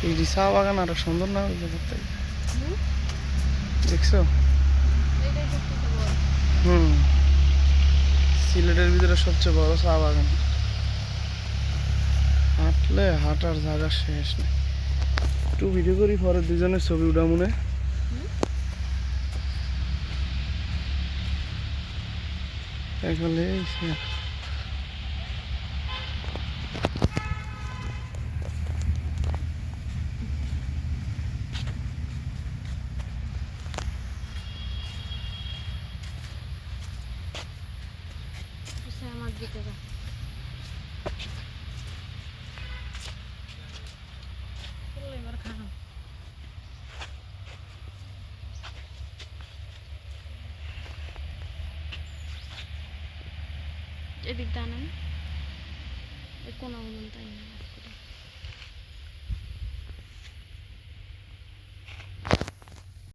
এই যে চা বাগান আরো সুন্দর না ওই জায়গার থেকে দেখছো? হুম, সিলেটের ভিতরে সবচেয়ে বড় চা বাগান। হাঁটলে হাঁটার জায়গা শেষ নেই। একটু ভিডিও করি, পরে দুজনের ছবি উঠা মনে। আমার দিকে যা এবার খারাপ এদিক দানেন কোন তাই